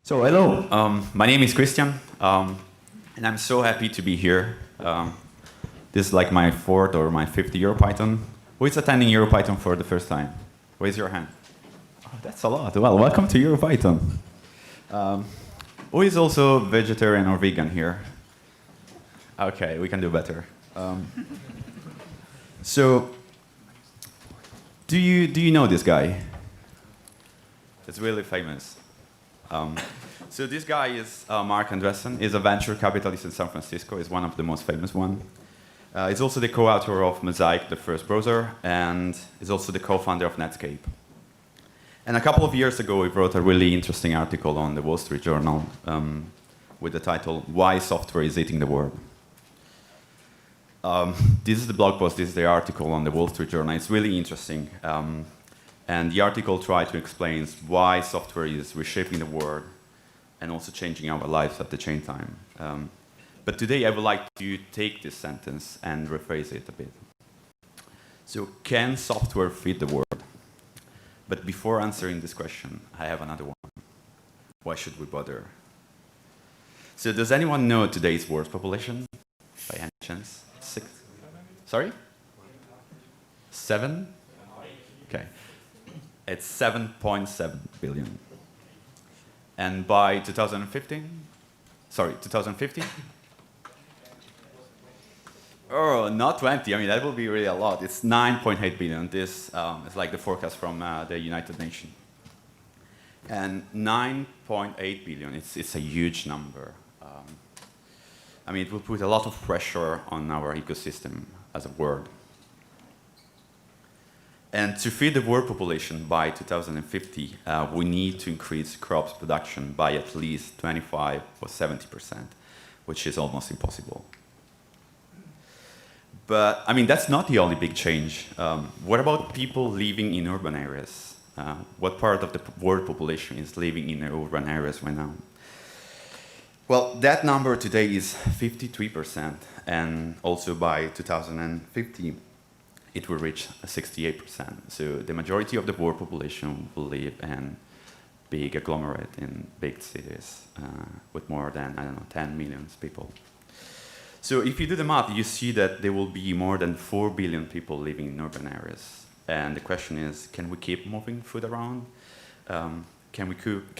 So hello, my name is Christian, and I'm so happy to be here. This is like my fourth or my fifth EuroPython. Who is attending EuroPython for the first time? Raise your hand. Oh, that's a lot. Well, welcome to EuroPython. Who is also vegetarian or vegan here? Okay, we can do better. So, do you know this guy? It's really famous. So this guy is Mark Andreessen. He's a venture capitalist in San Francisco. He's one of the most famous ones. He's also the co-author of Mosaic, the first browser, and is also the co-founder of Netscape. And a couple of years ago, he wrote a really interesting article on the Wall Street Journal with the title, "Why Software is Eating the World." This is the blog post, this is the article on the Wall Street Journal. It's really interesting. And the article tried to explain why software is reshaping the world and also changing our lives at the same time. But today I would like to take this sentence and rephrase it a bit. So, can software feed the world? But before answering this question, I have another one. Why should we bother? So does anyone know today's world population? By any chance? 6? Sorry? 7? Okay. It's 7.7 billion. And by 2015? Sorry, 2050? Oh, not 20. I mean, that would be really a lot. It's 9.8 billion. This is like the forecast from the United Nations. And 9.8 billion, it's a huge number. I mean, it will put a lot of pressure on our ecosystem as a world. And to feed the world population by 2050, we need to increase crops production by at least 25 or 70%, which is almost impossible. But, I mean, that's not the only big change. What about people living in urban areas? What part of the world population is living in urban areas right now? Well, that number today is 53%, and also by 2050, it will reach 68%. So the majority of the world population will live in big agglomerate in big cities with more than, I don't know, 10 million people. So if you do the math, you see that there will be more than 4 billion people living in urban areas. And the question is, can we keep moving food around? Can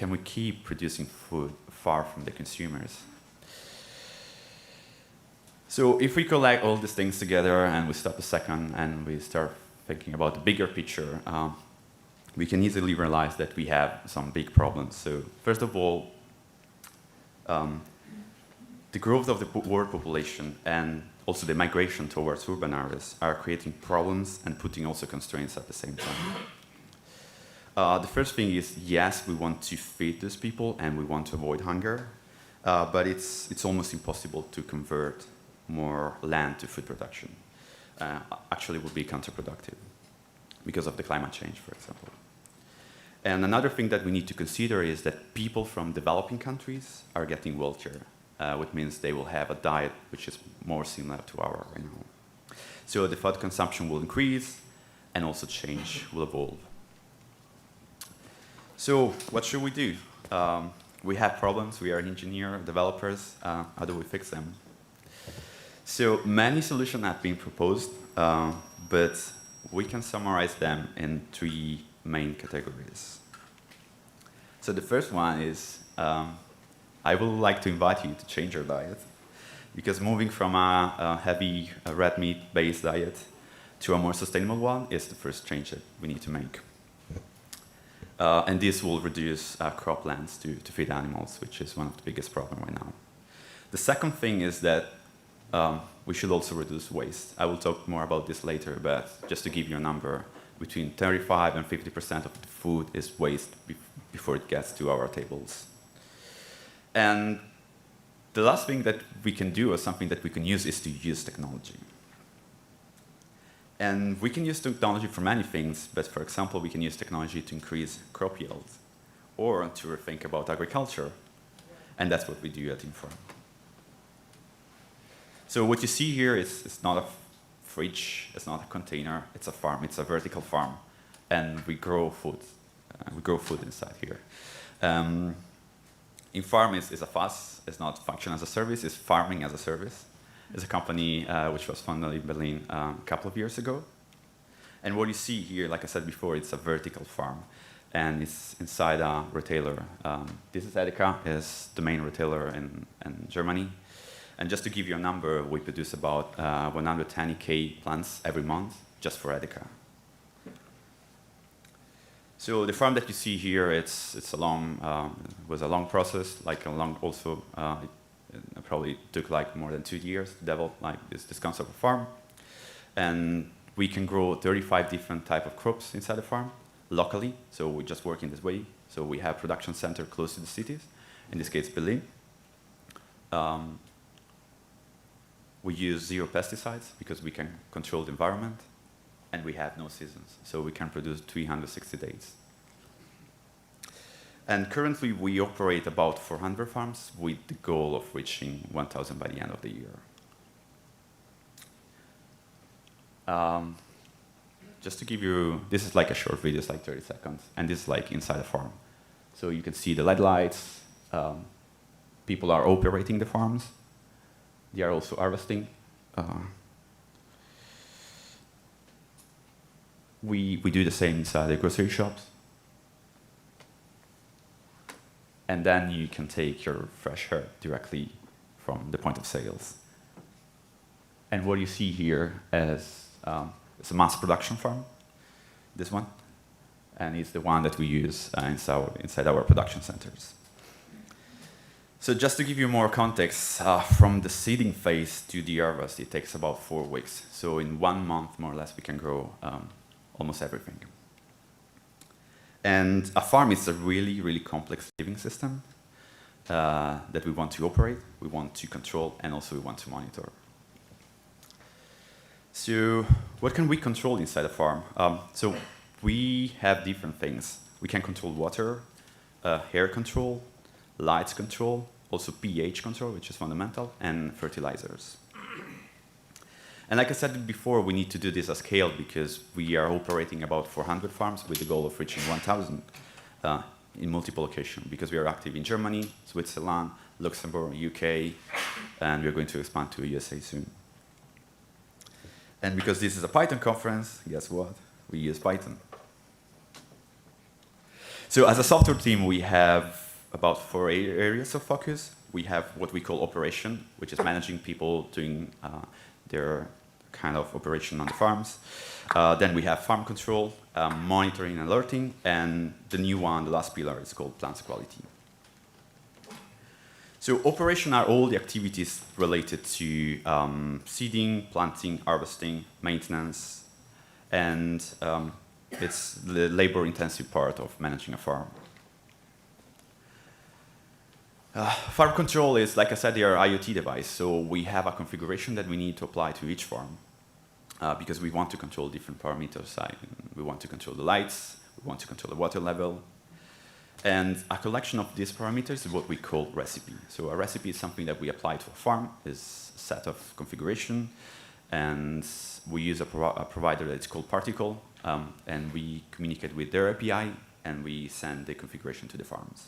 we keep producing food far from the consumers? So if we collect all these things together and we stop a second and we start thinking about the bigger picture, we can easily realize that we have some big problems. So first of all, the growth of the world population and also the migration towards urban areas are creating problems and putting also constraints at the same time. The first thing is, yes, we want to feed these people and we want to avoid hunger, but it's almost impossible to convert more land to food production. Actually, it would be counterproductive because of the climate change, for example. And another thing that we need to consider is that people from developing countries are getting wealthier, which means they will have a diet which is more similar to ours right now. So the food consumption will increase and also change will evolve. So what should we do? We have problems, we are engineers, developers, how do we fix them? So many solutions have been proposed, but we can summarize them in 3 main categories. So the first one is, I would like to invite you to change your diet, because moving from a heavy red meat-based diet to a more sustainable one is the first change that we need to make. And this will reduce croplands to feed animals, which is one of the biggest problems right now. The second thing is that we should also reduce waste. I will talk more about this later, but just to give you a number, between 35 and 50% of the food is waste before it gets to our tables. And the last thing that we can do, or something that we can use, is to use technology. And we can use technology for many things, but for example, we can use technology to increase crop yield, or to rethink about agriculture. And that's what we do at Infarm. So what you see here is not a fridge, it's not a container, it's a farm, it's a vertical farm. And we grow food. We grow food inside here. Infarm is a FaaS. It's not function as a service. It's farming as a service. It's a company which was founded in Berlin a couple of years ago. And what you see here, like I said before, it's a vertical farm. And it's inside a retailer. This is Edeka, is the main retailer in Germany. And just to give you a number, we produce about 120K plants every month just for Edeka. So the farm that you see here, it's a long, was a long process, like a long also, it probably took like more than 2 years to develop like this concept of farm. And we can grow 35 different type of crops inside the farm locally. So we just work in this way. So we have production center close to the cities, in this case Berlin. We use 0 pesticides because we can control the environment, and we have no seasons, so we can produce 360 days. And currently we operate about 400 farms with the goal of reaching 1,000 by the end of the year. Just to give you, this is like a short video, it's like 30 seconds, and this is like inside a farm. So you can see the LED lights, people are operating the farms. They are also harvesting. We do the same inside the grocery shops. And then you can take your fresh herb directly from the point of sales. And what you see here is it's a mass production farm, this one. And it's the one that we use inside our production centers. So just to give you more context, from the seeding phase to the harvest, it takes about 4 weeks. So in 1 month, more or less, we can grow almost everything. And a farm is a really, really complex living system that we want to operate, we want to control, and also we want to monitor. So what can we control inside a farm? So we have different things. We can control water, air control, lights control, also pH control, which is fundamental, and fertilizers. And like I said before, we need to do this at scale because we are operating about 400 farms with the goal of reaching 1,000 in multiple locations, because we are active in Germany, Switzerland, Luxembourg, UK, and we're going to expand to USA soon. And because this is a Python conference, guess what? We use Python. So as a software team, we have about 4 areas of focus. We have what we call operation, which is managing people doing their kind of operation on the farms. Then we have farm control, monitoring and alerting, and the new one, the last pillar, is called plants quality. So operation are all the activities related to seeding, planting, harvesting, maintenance, and it's the labor-intensive part of managing a farm. Farm control is, like I said, they are IoT device, so we have a configuration that we need to apply to each farm because we want to control different parameters. We want to control the lights, we want to control the water level, and a collection of these parameters is what we call recipe. So a recipe is something that we apply to a farm, is a set of configuration, and we use a provider that's called Particle, and we communicate with their API, and we send the configuration to the farms.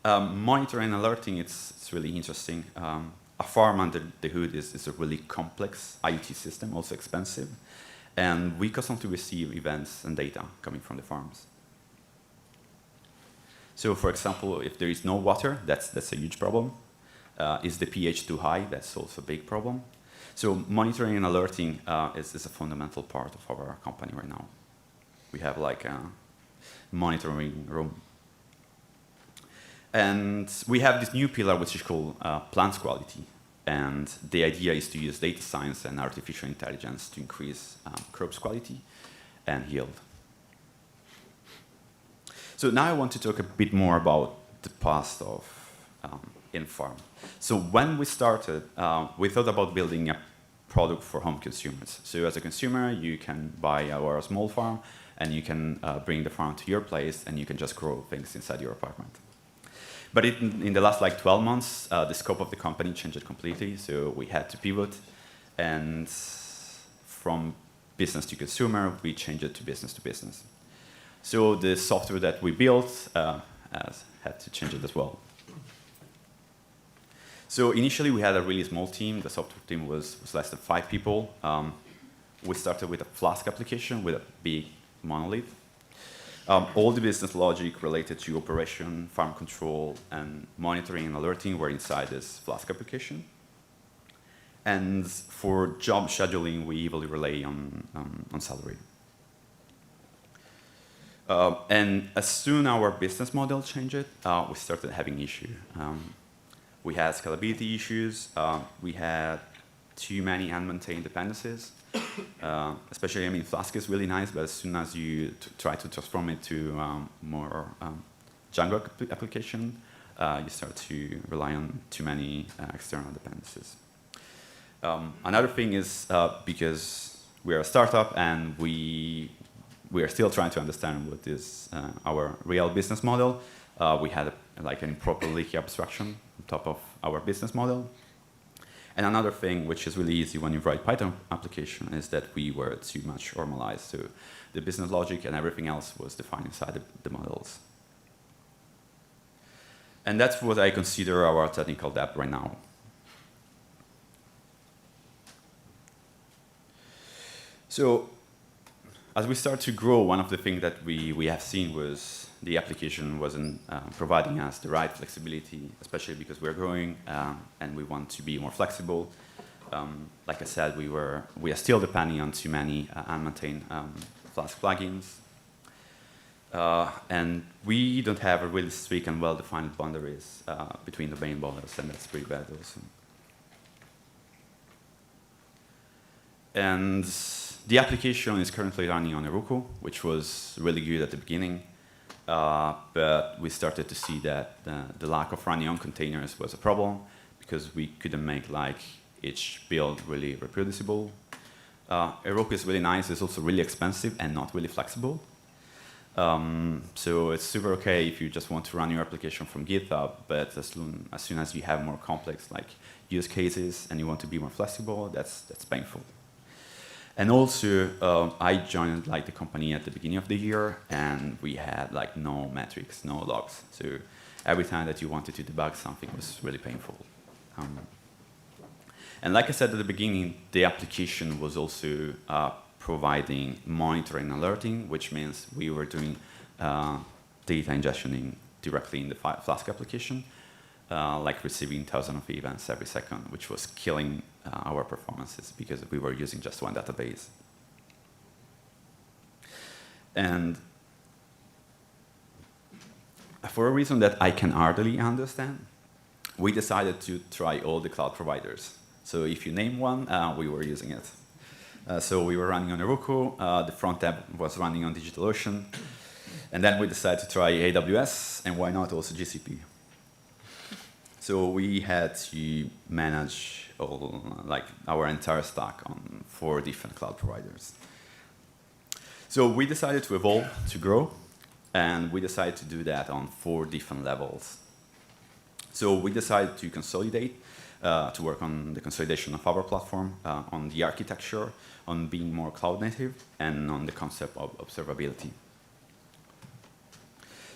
Monitoring and alerting, it's really interesting. A farm under the hood is a really complex IoT system, also expensive, and we constantly receive events and data coming from the farms. So for example, if there is no water, that's a huge problem. Is the pH too high? That's also a big problem. So monitoring and alerting is a fundamental part of our company right now. We have like a monitoring room. And we have this new pillar which is called plants quality. And the idea is to use data science and artificial intelligence to increase crops quality and yield. So now I want to talk a bit more about the past of Infarm. So when we started, we thought about building a product for home consumers. So as a consumer, you can buy our small farm, and you can bring the farm to your place, and you can just grow things inside your apartment. But in the last like 12 months, the scope of the company changed completely, so we had to pivot, and from business to consumer, we changed it to business to business. So the software that we built had to change it as well. So initially, we had a really small team. The software team was less than 5 people. We started with a Flask application with a big monolith. All the business logic related to operation, farm control, and monitoring and alerting were inside this Flask application. And for job scheduling, we heavily rely on Salary. And as soon as our business model changed, we started having issues. We had scalability issues. We had too many unmaintained dependencies. Especially, I mean, Flask is really nice, but as soon as you try to transform it to more Django application, you start to rely on too many external dependencies. Another thing is because we are a startup and we are still trying to understand what is our real business model. We had like an improper leaky abstraction on top of our business model. And another thing, which is really easy when you write Python application, is that we were too much normalized. So the business logic and everything else was defined inside the models. And that's what I consider our technical debt right now. So as we start to grow, one of the things that we have seen was the application wasn't providing us the right flexibility, especially because we're growing and we want to be more flexible. Like I said, we are still depending on too many unmaintained Flask plugins. And we don't have a really strict and well-defined boundaries between the main models, and that's pretty bad also. And the application is currently running on Heroku, which was really good at the beginning. But we started to see that the lack of running on containers was a problem because we couldn't make like each build really reproducible. Heroku is really nice. It's also really expensive and not really flexible. So it's super okay if you just want to run your application from GitHub, but as soon as you have more complex like use cases and you want to be more flexible, that's painful. And also, I joined like the company at the beginning of the year, and we had like no metrics, no logs. So every time that you wanted to debug something was really painful. And like I said at the beginning, the application was also providing monitoring and alerting, which means we were doing data ingestioning directly in the Flask application, like receiving thousands of events every second, which was killing our performances because we were using just one database. And for a reason that I can hardly understand, we decided to try all the cloud providers. So if you name one, we were using it. So we were running on Heroku, the front end was running on DigitalOcean, and then we decided to try AWS, and why not also GCP. So we had to manage like our entire stack on 4 different cloud providers. So we decided to evolve, to grow, and we decided to do that on 4 different levels. So we decided to consolidate, to work on the consolidation of our platform, on the architecture, on being more cloud native, and on the concept of observability.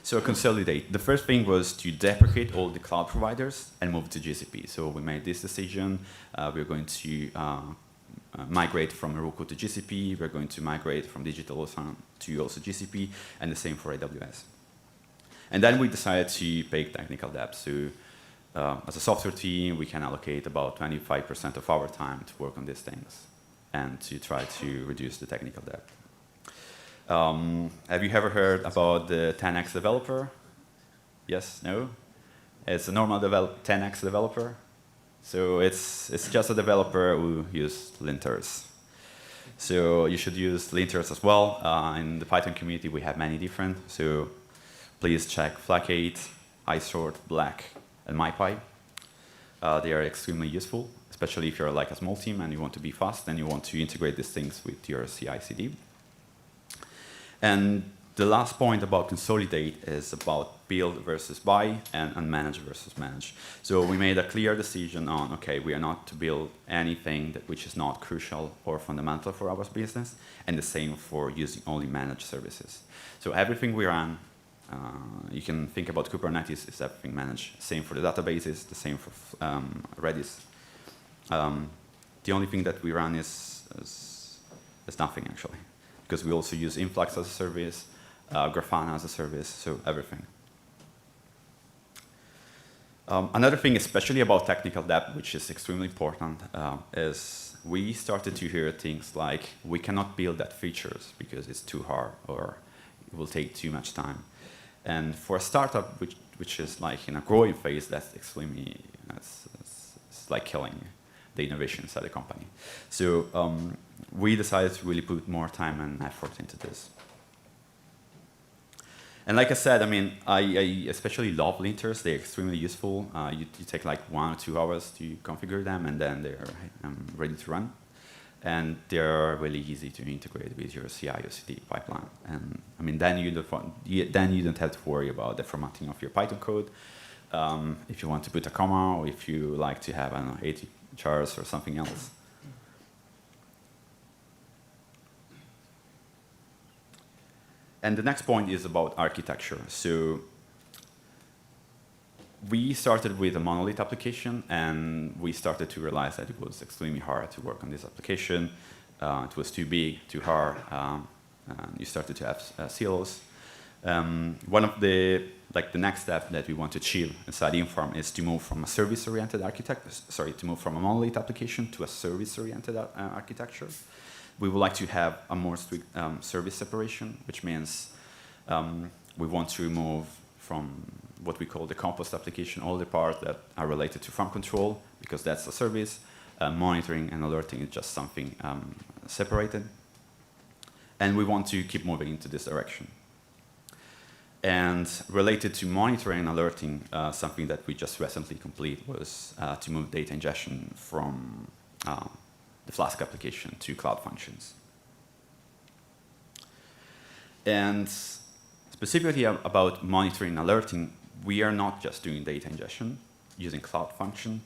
So Consolidate. The first thing was to deprecate all the cloud providers and move to GCP. So we made this decision. We're going to migrate from Heroku to GCP. We're going to migrate from DigitalOcean to also GCP, and the same for AWS. And then we decided to pay technical debt. So as a software team, we can allocate about 25% of our time to work on these things and to try to reduce the technical debt. Have you ever heard about the 10x developer? Yes? No? It's a normal 10x developer. So it's just a developer who uses linters. So you should use linters as well. In the Python community, we have many different. So please check Flag8, iSort, Black, and MyPy. They are extremely useful, especially if you're like a small team and you want to be fast and you want to integrate these things with your CI/CD. And the last point about Consolidate is about build versus buy and manage versus manage. So we made a clear decision on, okay, we are not to build anything which is not crucial or fundamental for our business, and the same for using only managed services. So everything we run You can think about Kubernetes is everything managed. Same for the databases, the same for Redis. The only thing that we run is nothing, actually, because we also use Influx as a service, Grafana as a service, so everything. Another thing, especially about technical debt, which is extremely important, is we started to hear things like, we cannot build that features because it's too hard or it will take too much time. And for a startup which is like in a growing phase, that's extremely, it's like killing the innovation inside the company. So we decided to really put more time and effort into this. And like I said, I mean, I especially love linters. They're extremely useful. You take like 1 or 2 hours to configure them, and then they're ready to run. And they're really easy to integrate with your CI or CD pipeline. And I mean, then you don't have to worry about the formatting of your Python code. If you want to put a comma, or if you like to have, I don't know, 80 chars or something else. And the next point is about architecture. So we started with a monolith application, and we started to realize that it was extremely hard to work on this application. It was too big, too hard. You started to have silos. One of the next step that we want to achieve inside Infarm is to move from a service-oriented to move from a monolith application to a service-oriented architecture. We would like to have a more strict service separation, which means we want to remove from what we call the compost application all the parts that are related to farm control, because that's a service. Monitoring and alerting is just something separated. And we want to keep moving into this direction. And related to monitoring and alerting, something that we just recently completed was to move data ingestion from the Flask application to Cloud Functions. And specifically about monitoring and alerting, we are not just doing data ingestion using Cloud Function,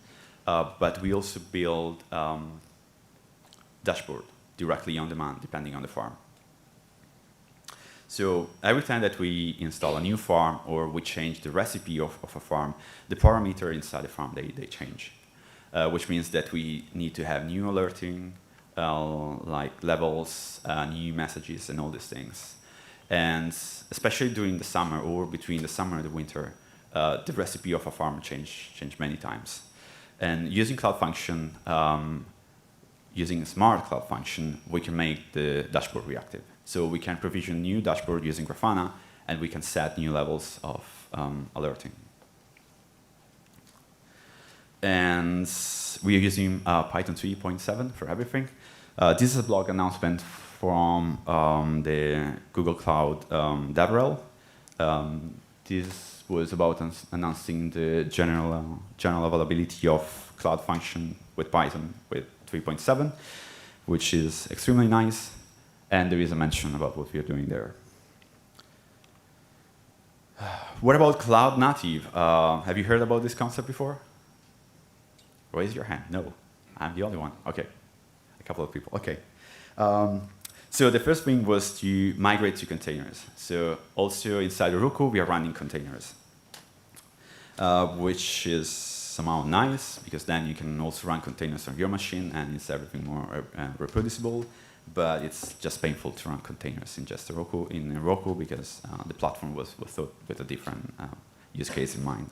but we also build dashboard directly on demand, depending on the farm. So every time that we install a new farm or we change the recipe of a farm, the parameter inside the farm, they change. Which means that we need to have new alerting, like levels, new messages, and all these things. And especially during the summer or between the summer and the winter, the recipe of a farm change many times. And using Cloud Function, using a smart Cloud Function, we can make the dashboard reactive. So we can provision new dashboard using Grafana, and we can set new levels of alerting. And we are using Python 3.7 for everything. This is a blog announcement from the Google Cloud DevRel. This was about announcing the general availability of Cloud Function with Python with 3.7, which is extremely nice. And there is a mention about what we are doing there. What about Cloud Native? Have you heard about this concept before? Raise your hand. No, I'm the only one. Okay, a couple of people. Okay. So the first thing was to migrate to containers. So also inside Roku, we are running containers, which is somehow nice, because then you can also run containers on your machine, and it's everything more reproducible. But it's just painful to run containers in just Roku because the platform was thought with a different use case in mind.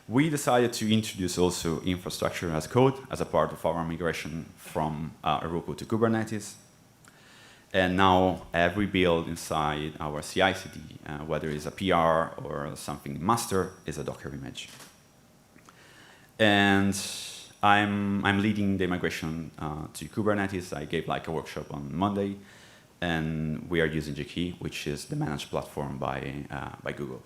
We decided to introduce also infrastructure as code as a part of our migration from Roku to Kubernetes. And now every build inside our CI/CD, whether it's a PR or something master, is a Docker image. And I'm leading the migration to Kubernetes. I gave like a workshop on Monday, and we are using Gkey, which is the managed platform by Google.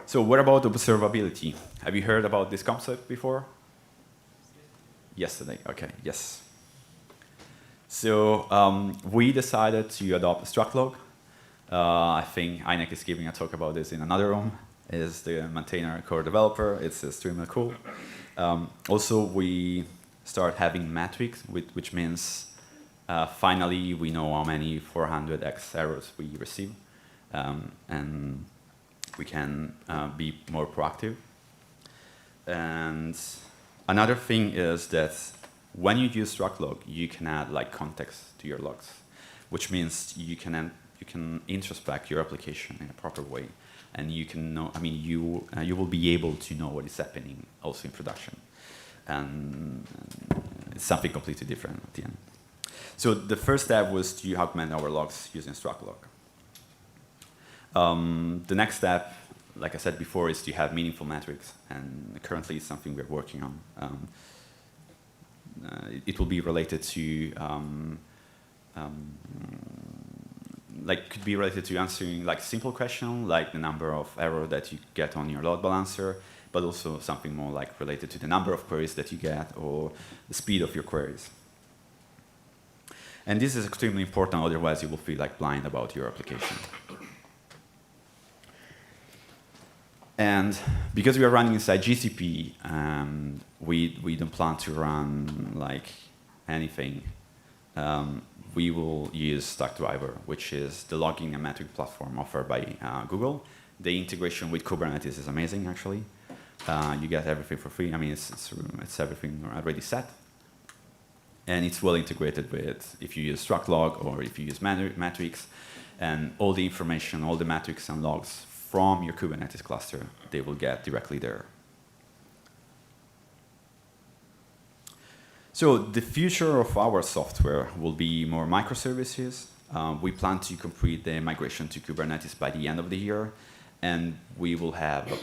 So what about observability? Have you heard about this concept before? Yesterday, okay, yes. So we decided to adopt struct log. I think Einek is giving a talk about this in another room. Is the maintainer core developer. It's extremely cool. Also, we start having metrics, which means finally we know how many 400x errors we receive, and we can be more proactive. And another thing is that when you use struct log, you can add like context to your logs, which means you can introspect your application in a proper way, and you can know. I mean, you will be able to know what is happening also in production, and it's something completely different at the end. So the first step was to augment our logs using struct log. The next step, like I said before, is to have meaningful metrics, and currently it's something we're working on. It will be related to, could be related to answering like simple question, like the number of error that you get on your load balancer, but also something more like related to the number of queries that you get or the speed of your queries. And this is extremely important, otherwise you will feel like blind about your application. And because we are running inside GCP, we don't plan to run like anything. We will use Stackdriver, which is the logging and metric platform offered by Google. The integration with Kubernetes is amazing, actually. You get everything for free. I mean, it's everything already set. And it's well integrated with if you use struct log or if you use metrics, and all the information, all the metrics and logs from your Kubernetes cluster, they will get directly there. So the future of our software will be more microservices. We plan to complete the migration to Kubernetes by the end of the year, and we will have a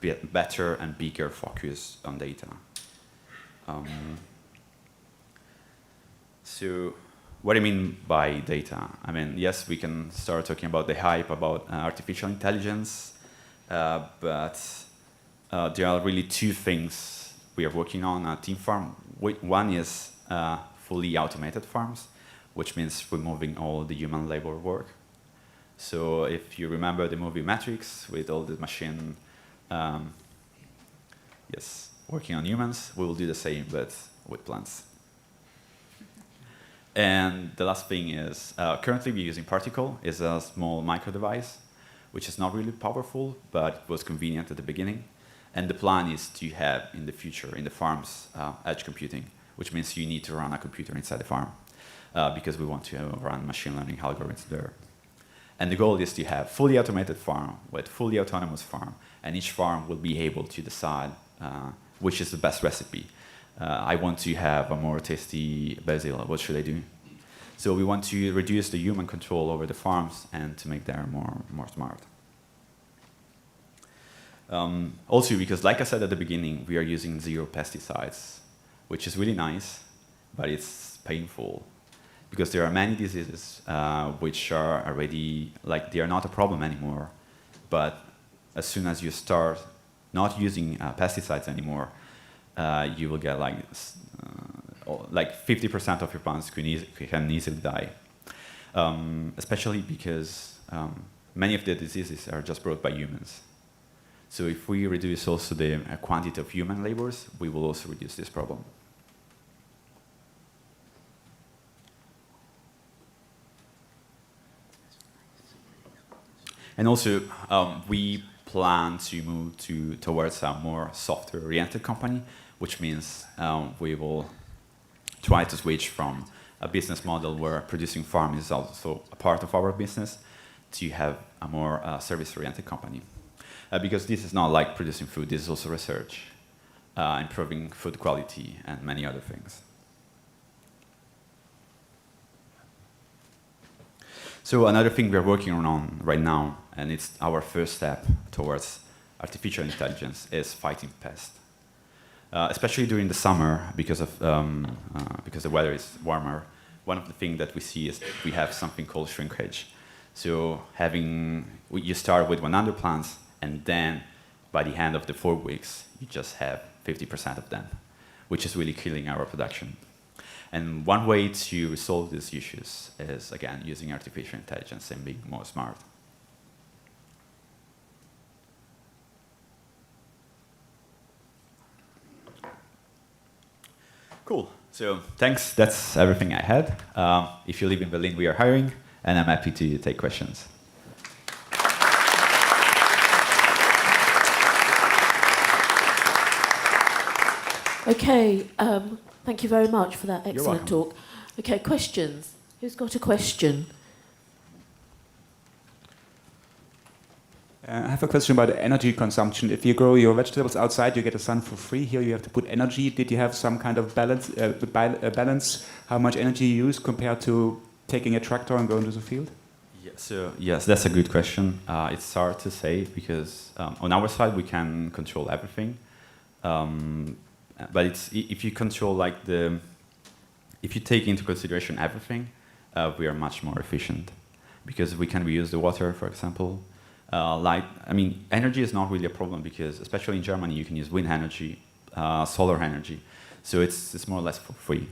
bit better and bigger focus on data. So what do I mean by data? I mean, yes, we can start talking about the hype about artificial intelligence, but there are really two things we are working on at Infarm. One is fully automated farms, which means removing all the human labor work. So if you remember the movie Matrix with all the machine, yes, working on humans, we will do the same, but with plants. And the last thing is, currently we're using Particle. It's a small micro device, which is not really powerful, but was convenient at the beginning. And the plan is to have, in the future, in the farms, edge computing, which means you need to run a computer inside the farm, because we want to run machine learning algorithms there. And the goal is to have fully automated farm with fully autonomous farm, and each farm will be able to decide which is the best recipe. I want to have a more tasty basil. What should I do? So we want to reduce the human control over the farms and to make them more smart. Also, because like I said at the beginning, we are using 0 pesticides, which is really nice, but it's painful. Because there are many diseases which are already, like, they are not a problem anymore. But as soon as you start not using pesticides anymore, you will get like 50% of your plants can easily die. Especially because many of the diseases are just brought by humans. So if we reduce also the quantity of human labors, we will also reduce this problem. And also, we plan to move towards a more software-oriented company, which means we will try to switch from a business model where producing farm is also a part of our business to have a more service-oriented company. Because this is not like producing food, this is also research, improving food quality, and many other things. So another thing we're working on right now, and it's our first step towards artificial intelligence, is fighting pests. Especially during the summer, because the weather is warmer, one of the things that we see is we have something called shrinkage. So you start with 100 plants, and then by the end of the 4 weeks, you just have 50% of them, which is really killing our production. And one way to resolve these issues is, again, using artificial intelligence and being more smart. Cool. So thanks. That's everything I had. If you live in Berlin, we are hiring, and I'm happy to take questions. Okay, thank you very much for that excellent talk. Okay, questions. Who's got a question? I have a question about energy consumption. If you grow your vegetables outside, you get the sun for free. Here you have to put energy. Did you have some kind of balance how much energy you use compared to taking a tractor and going to the field? Yeah, so yes, that's a good question. It's hard to say because on our side we can control everything, but it's if you control if you take into consideration everything, we are much more efficient because we can reuse the water, for example. Energy is not really a problem because, especially in Germany, you can use wind energy, solar energy, so it's more or less for free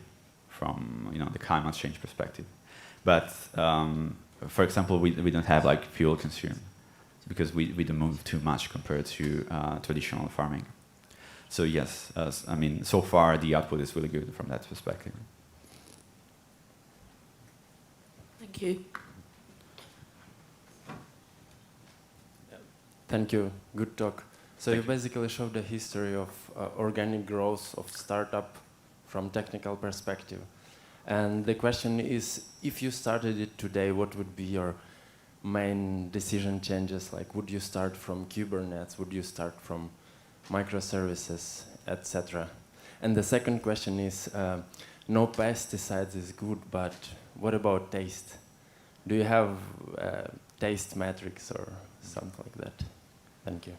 from the climate change perspective. But for example, we don't have fuel consume because we don't move too much compared to traditional farming. So yes, so far the output is really good from that perspective. Thank you. Thank you. Good talk. So you basically showed the history of organic growth of startup from technical perspective. And the question is, if you started it today, what would be your main decision changes? Like, would you start from Kubernetes? Would you start from microservices, etc.? And the second question is, no pesticides is good, but what about taste? Do you have taste metrics or something like that? Thank you.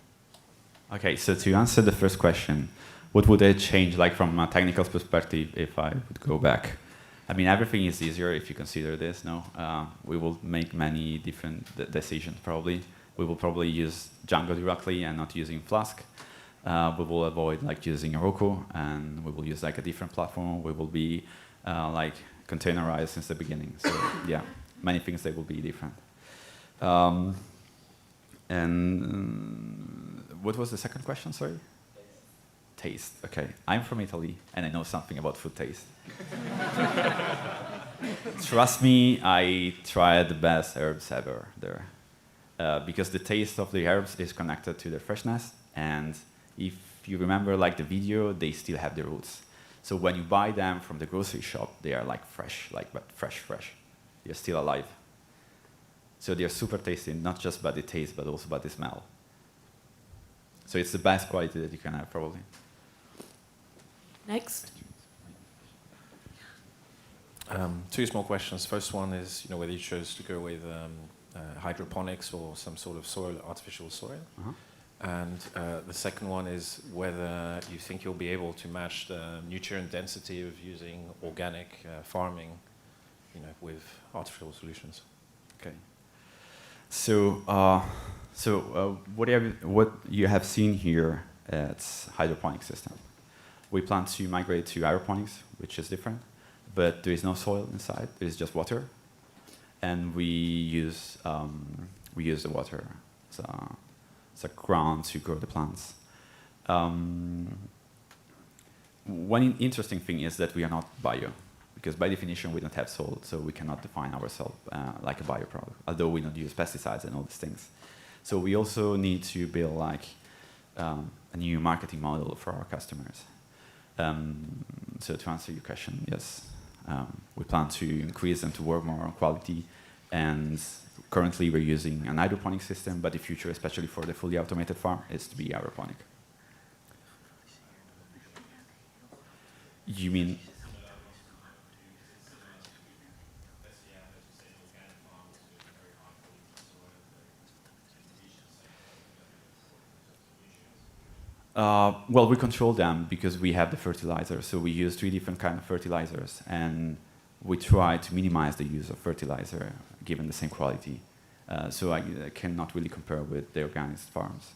Okay, so to answer the first question, what would I change from a technical perspective if I would go back? Everything is easier if you consider this, no? We will make many different decisions probably. We will probably use Django directly and not using Flask. We will avoid using Heroku, and we will use a different platform. We will be containerized since the beginning. So yeah, many things that will be different. And what was the second question, sorry? Taste. Okay, I'm from Italy, and I know something about food taste. Trust me, I tried the best herbs ever there. Because the taste of the herbs is connected to their freshness, and if you remember the video, they still have the roots. So when you buy them from the grocery shop, they are fresh, but fresh. They're still alive. So they're super tasty, not just by the taste, but also by the smell. So it's the best quality that you can have, probably. Next. Two small questions. First one is, whether you chose to go with hydroponics or some sort of artificial soil. Uh-huh. And the second one is whether you think you'll be able to match the nutrient density of using organic farming, with artificial solutions. Okay. So, what you have seen here is hydroponic system. We plan to migrate to aeroponics, which is different, but there is no soil inside. There is just water, and we use the water as a ground to grow the plants. One interesting thing is that we are not bio, because by definition we don't have soil, so we cannot define ourselves like a bioproduct, although we don't use pesticides and all these things. So we also need to build a new marketing model for our customers. So to answer your question, yes, we plan to increase and to work more on quality, and currently we're using an hydroponic system, but the future, especially for the fully automated farm, is to be aeroponic. You mean? Well, we control them because we have the fertilizer. So we use 3 different kinds of fertilizers, and we try to minimize the use of fertilizer given the same quality. So I cannot really compare with the organic farms.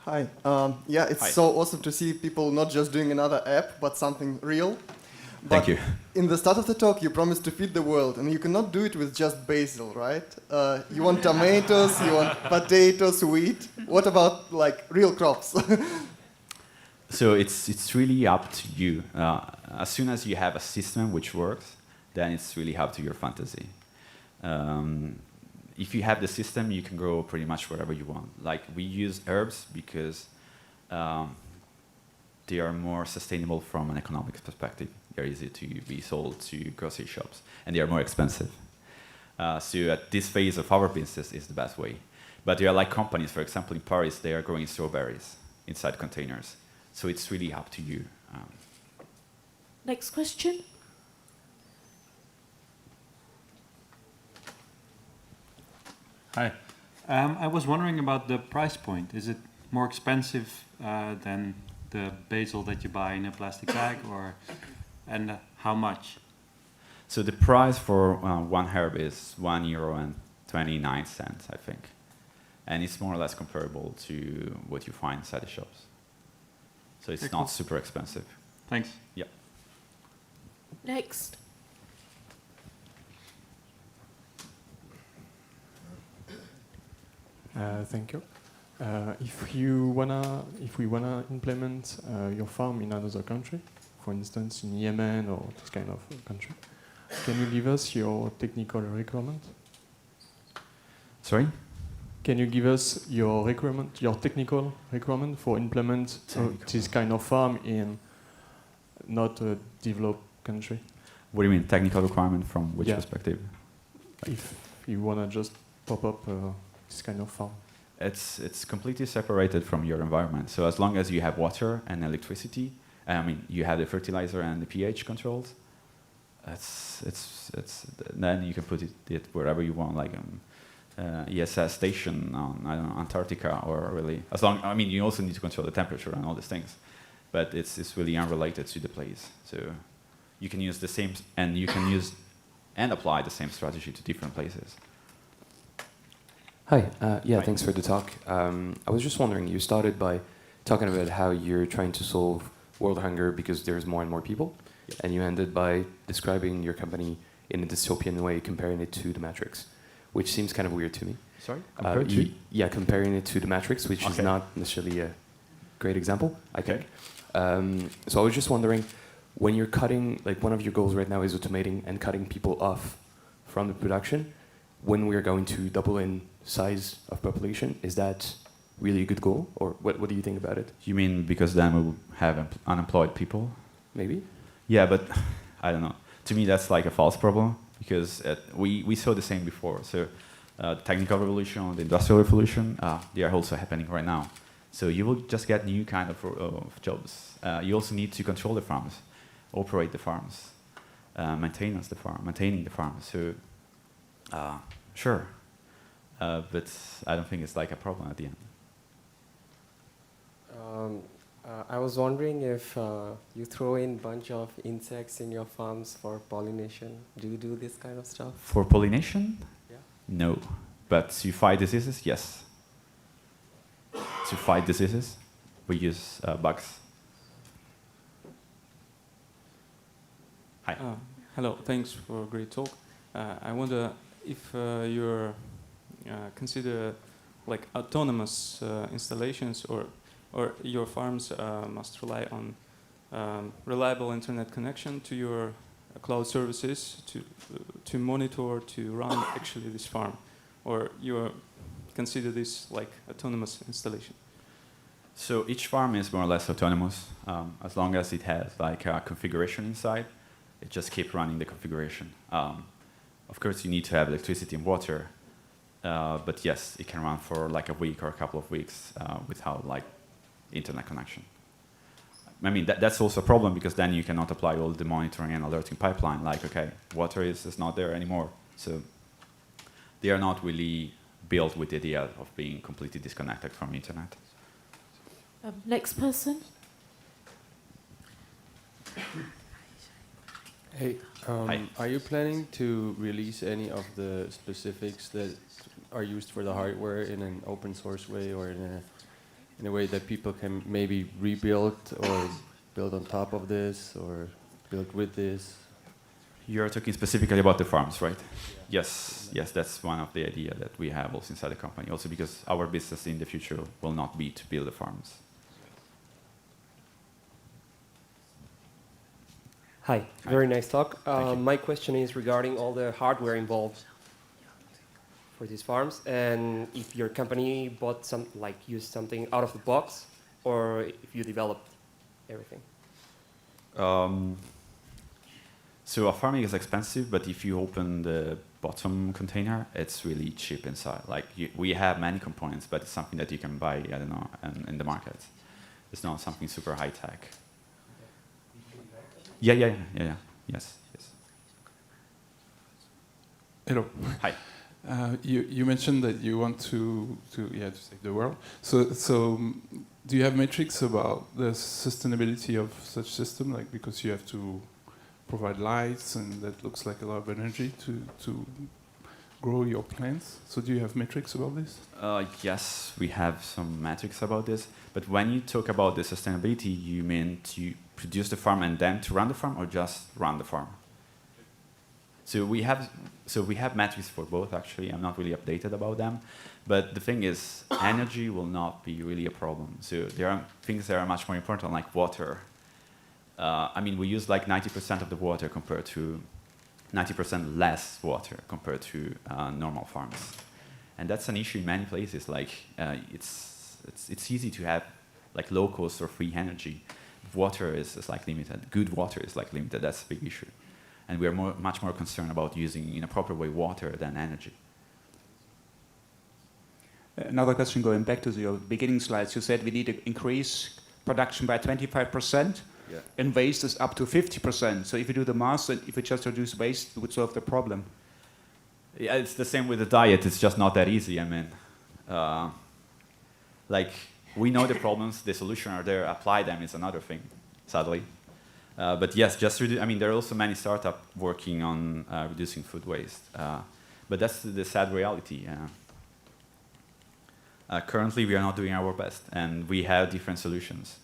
Hi. Yeah, it's so awesome to see people not just doing another app, but something real. Thank you. In the start of the talk, you promised to feed the world, and you cannot do it with just basil, right? You want tomatoes, you want potatoes, wheat. What about real crops? So it's really up to you. As soon as you have a system which works, then it's really up to your fantasy. If you have the system, you can grow pretty much wherever you want. Like we use herbs because they are more sustainable from an economic perspective. They're easy to be sold to grocery shops, and they are more expensive. So at this phase of our business is the best way. But there are like companies, for example, in Paris, they are growing strawberries inside containers. So it's really up to you. Next question. Hi. I was wondering about the price point. Is it more expensive than the basil that you buy in a plastic bag, and how much? So the price for one herb is €1.29, I think. And it's more or less comparable to what you find inside the shops. So it's not super expensive. Thanks. Yeah. Next. Thank you. If we wanna implement your farm in another country, for instance in Yemen or this kind of country, can you give us your technical requirement? Sorry? Can you give us your requirement, your technical requirement for implement this kind of farm in not a developed country? What do you mean, technical requirement from which perspective? If you wanna just pop up this kind of farm. It's completely separated from your environment. So as long as you have water and electricity, I mean, you have the fertilizer and the pH controls, then you can put it wherever you want, like ESS station on, I don't know, Antarctica, or really, as long, I mean, you also need to control the temperature and all these things, but it's really unrelated to the place. So you can use the same, and you can use and apply the same strategy to different places. Hi, yeah, thanks for the talk. I was just wondering, you started by talking about how you're trying to solve world hunger because there's more and more people, and you ended by describing your company in a dystopian way, comparing it to the Matrix, which seems kind of weird to me. Sorry? Compared to? Yeah, comparing it to the Matrix, which is not necessarily a great example, I think. So I was just wondering, when you're cutting, like one of your goals right now is automating and cutting people off from the production, when we're going to double in size of population, is that really a good goal, or what do you think about it? You mean because then we will have unemployed people? Maybe. Yeah, but I don't know. To me, that's like a false problem, because we saw the same before. So the technical revolution, the industrial revolution, they are also happening right now. So you will just get new kind of jobs. You also need to control the farms, operate the farms, maintaining the farms. So sure, but I don't think it's like a problem at the end. I was wondering if you throw in a bunch of insects in your farms for pollination. Do you do this kind of stuff? For pollination? Yeah. No. But to fight diseases, yes. To fight diseases, we use bugs. Hi. Hello, thanks for a great talk. I wonder if you're consider like autonomous installations, or your farms must rely on reliable internet connection to your cloud services to monitor, to run actually this farm, or you consider this like autonomous installation? So each farm is more or less autonomous, as long as it has like a configuration inside. It just keeps running the configuration. Of course, you need to have electricity and water, but yes, it can run for like a week or a couple of weeks without like internet connection. I mean, that's also a problem, because then you cannot apply all the monitoring and alerting pipeline, like, okay, water is not there anymore. So they are not really built with the idea of being completely disconnected from internet. Next person. Hey, are you planning to release any of the specifics that are used for the hardware in an open source way, or in a way that people can maybe rebuild or build on top of this or build with this? You're talking specifically about the farms, right? Yeah. Yes, that's one of the ideas that we have also inside the company. Also because our business in the future will not be to build the farms. Hi, very nice talk. My question is regarding all the hardware involved for these farms, and if your company bought some, like, used something out of the box, or if you developed everything. So a farming is expensive, but if you open the bottom container, it's really cheap inside. Like we have many components, but it's something that you can buy, I don't know, in the market. It's not something super high tech. Yeah. Yes. Hello. Hi. You mentioned that you want to save the world. So do you have metrics about the sustainability of such system? Like, because you have to provide lights, and that looks like a lot of energy to grow your plants. So do you have metrics about this? Yes, we have some metrics about this. But when you talk about the sustainability, you mean to produce the farm and then to run the farm, or just run the farm? So we have metrics for both. Actually, I'm not really updated about them. But the thing is, energy will not be really a problem. So there are things that are much more important, like water. I mean, we use like 90% of the water compared to 90% less water compared to normal farms, and that's an issue in many places. Like it's easy to have like low cost or free energy. Water is like limited. Good water is like limited. That's a big issue, and we are much more concerned about using in a proper way water than energy. Another question, going back to your beginning slides, you said we need to increase production by 25%. Yeah. And waste is up to 50%. So if you do the math, if we just reduce waste, we would solve the problem. Yeah, it's the same with the diet. It's just not that easy. I mean, like we know the problems, the solution are there. Apply them is another thing, sadly. But yes, just I mean, there are also many startups working on reducing food waste. But that's the sad reality. Currently, we are not doing our best, and we have different solutions.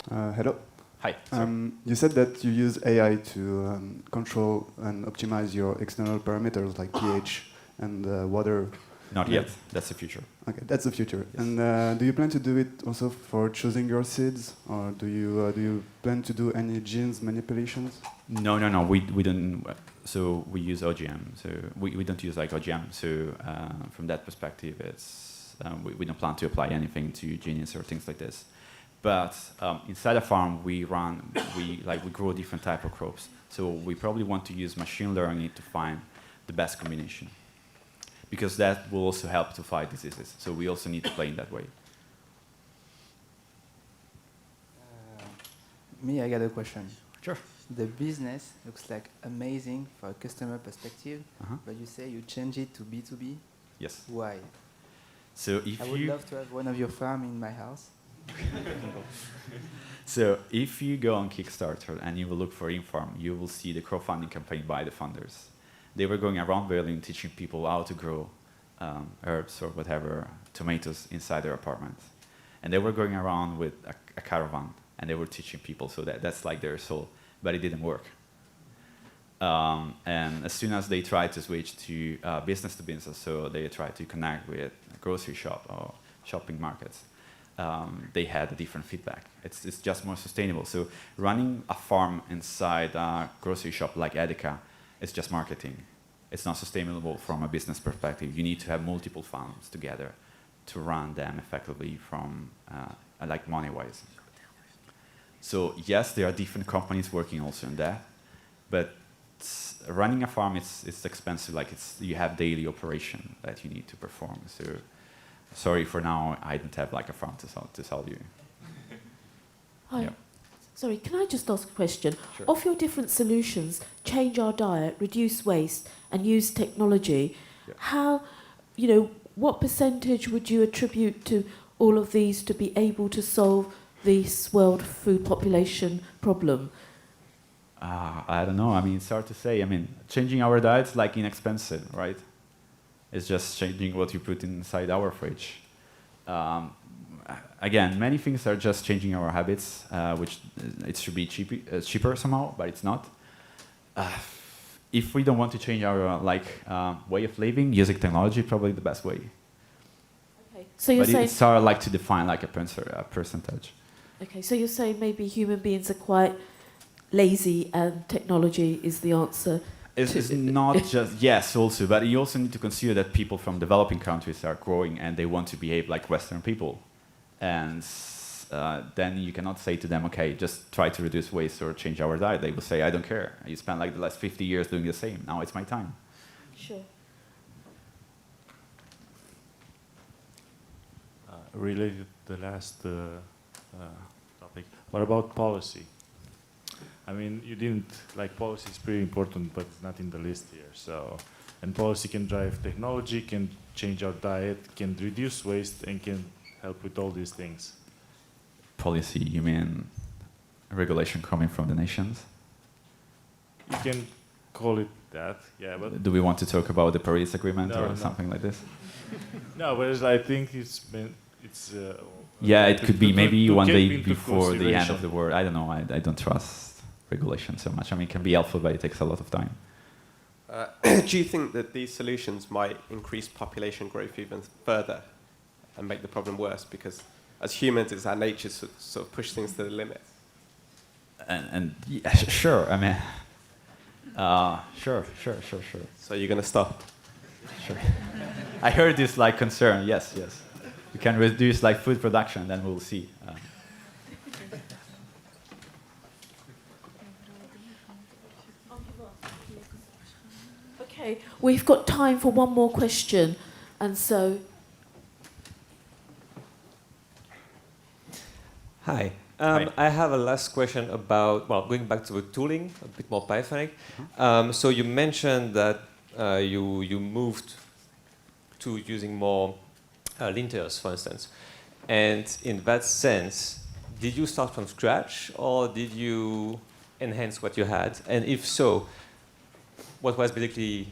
Hello. Hi. You said that you use AI to control and optimize your external parameters like pH and water. Not yet. That's the future. Okay, that's the future. Yes. And do you plan to do it also for choosing your seeds, or do you plan to do any genes manipulations? No. We don't. So we use OGM. So we don't use like OGM. So from that perspective, it's we don't plan to apply anything to genes or things like this. But inside a farm, we grow different type of crops. So we probably want to use machine learning to find the best combination, because that will also help to fight diseases. So we also need to play in that way. I got a question. Sure. The business looks like amazing for a customer perspective, but you say you change it to B2B. Yes. Why? So if I would love to have one of your farm in my house. So if you go on Kickstarter and you will look for Infarm, you will see the crowdfunding campaign by the funders. They were going around Berlin teaching people how to grow herbs or whatever, tomatoes inside their apartments. And they were going around with a caravan, and they were teaching people. So that's like their soul, but it didn't work. And as soon as they tried to switch to business to business, so they tried to connect with a grocery shop or shopping markets, they had a different feedback. It's just more sustainable. So running a farm inside a grocery shop like Edeka is just marketing. It's not sustainable from a business perspective. You need to have multiple farms together to run them effectively from like money-wise. So yes, there are different companies working also on that, but running a farm it's expensive. Like you have daily operation that you need to perform. So sorry, for now I don't have like a farm to sell you. Hi. Yeah. Sorry, can I just ask a question? Sure. Of your different solutions, change our diet, reduce waste, and use technology, what percentage would you attribute to all of these to be able to solve this world food population problem? I don't know. I mean, it's hard to say. I mean, changing our diet's like inexpensive, right? It's just changing what you put inside our fridge. Again, many things are just changing our habits, which it should be cheaper somehow, but it's not. If we don't want to change our way of living, using technology is probably the best way. Okay. So you're saying it's hard to define like a percentage. Okay, so you're saying maybe human beings are quite lazy and technology is the answer? It's not just, yes, also, but you also need to consider that people from developing countries are growing and they want to behave like Western people. And then you cannot say to them, okay, just try to reduce waste or change our diet. They will say, I don't care. You spent like the last 50 years doing the same. Now it's my time. Sure. Related to the last topic, what about policy? I mean, you didn't, like, policy is pretty important, but it's not in the list here. So, and policy can drive technology, can change our diet, can reduce waste, and can help with all these things. Policy, you mean regulation coming from the nations? You can call it that, yeah, but... Do we want to talk about the Paris Agreement or something like this? No, but I think it's meant, it's... yeah, it could be maybe one day before the end of the world. I don't know, I don't trust regulation so much. I mean, it can be helpful, but it takes a lot of time. Do you think that these solutions might increase population growth even further and make the problem worse? Because as humans, it's our nature to sort of push things to the limit. And yeah, sure, I mean, sure. So you're going to stop? Sure. I heard this like concern, yes. We can reduce like food production, then we'll see. Okay, we've got time for one more question, and so... Hi. I have a last question about, well, going back to the tooling, a bit more Pythonic. So you mentioned that you moved to using more linters, for instance. And in that sense, did you start from scratch, or did you enhance what you had? And if so, what was basically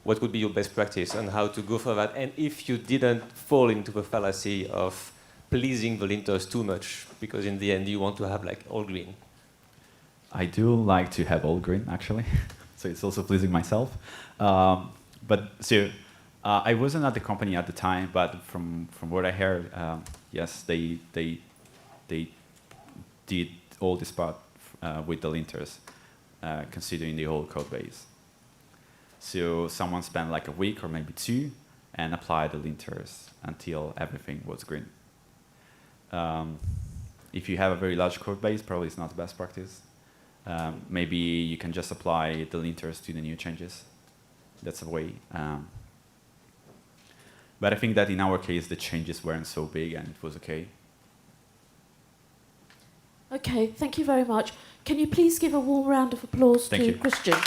what would be your best practice and how to go for that? And if you didn't fall into the fallacy of pleasing the linters too much, because in the end you want to have like all green. I do like to have all green, actually. So it's also pleasing myself. But so I wasn't at the company at the time, but from what I heard, yes, they did all this part with the linters, considering the whole code base. So someone spent like a week or maybe two and applied the linters until everything was green. If you have a very large code base, probably it's not the best practice. Maybe you can just apply the linters to the new changes. That's a way. But I think that in our case, the changes weren't so big and it was okay. Okay, thank you very much. Can you please give a warm round of applause to Christian?